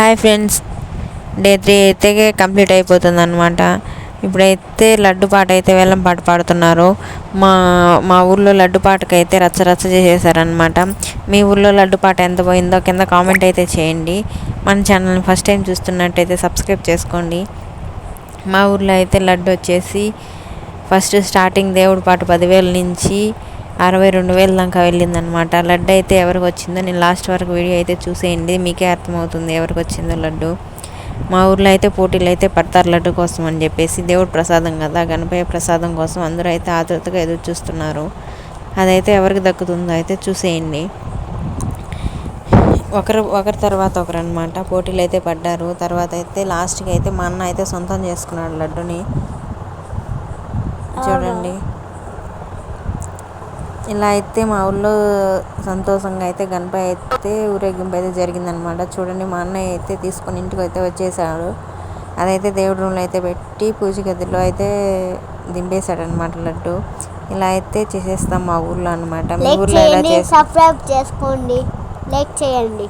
Hi friends, day 3 అయితే complete అయిపోతుంది అనమాట. ఇప్పుడైతే లడ్డు పాట అయితే వేలం పాట పాడుతున్నారు. మా మా ఊర్లో లడ్డు పాటకు అయితే రచ్చ రచ్చ చేసేసారనమాట. మీ ఊర్లో లడ్డు పాట ఎంత పోయిందో కింద కామెంట్ అయితే చేయండి. మన ఛానల్ని ఫస్ట్ టైం చూస్తున్నట్టయితే సబ్స్క్రైబ్ చేసుకోండి. మా ఊర్లో అయితే లడ్డు వచ్చేసి ఫస్ట్ స్టార్టింగ్ దేవుడి పాట 10,000 నుంచి 62,000 దాకా వెళ్ళిందనమాట. లడ్డు అయితే ఎవరికి వచ్చిందో నేను లాస్ట్ వరకు వీడియో అయితే చూసేయండి, మీకే అర్థమవుతుంది ఎవరికి వచ్చిందో లడ్డు. మా ఊర్లో అయితే పోటీలు అయితే పడతారు లడ్డు కోసం అని చెప్పేసి. దేవుడు ప్రసాదం కదా, గణపయ్య ప్రసాదం కోసం అందరూ అయితే ఆతృతగా ఎదురు చూస్తున్నారు. అదైతే ఎవరికి దక్కుతుందో అయితే చూసేయండి. ఒకరి తర్వాత ఒకరు అనమాట పోటీలు అయితే పడ్డారు. తర్వాత అయితే లాస్ట్కి అయితే మా అన్న అయితే సొంతం చేసుకున్నాడు లడ్డుని. చూడండి, ఇలా అయితే మా ఊళ్ళో సంతోషంగా అయితే గణపయ్య అయితే ఊరేగింపు అయితే జరిగిందనమాట. చూడండి, మా అన్నయ్య అయితే తీసుకొని ఇంటికి అయితే వచ్చేసాడు. అదైతే దేవుడి రూమ్లో అయితే పెట్టి పూజ గదిలో అయితే దింపేశాడనమాట లడ్డు. ఇలా అయితే చేసేస్తాం మా ఊర్లో అనమాట. మీ ఊర్లో ఎలా సబ్స్క్రైబ్ చేసుకోండి, లైక్ చేయండి.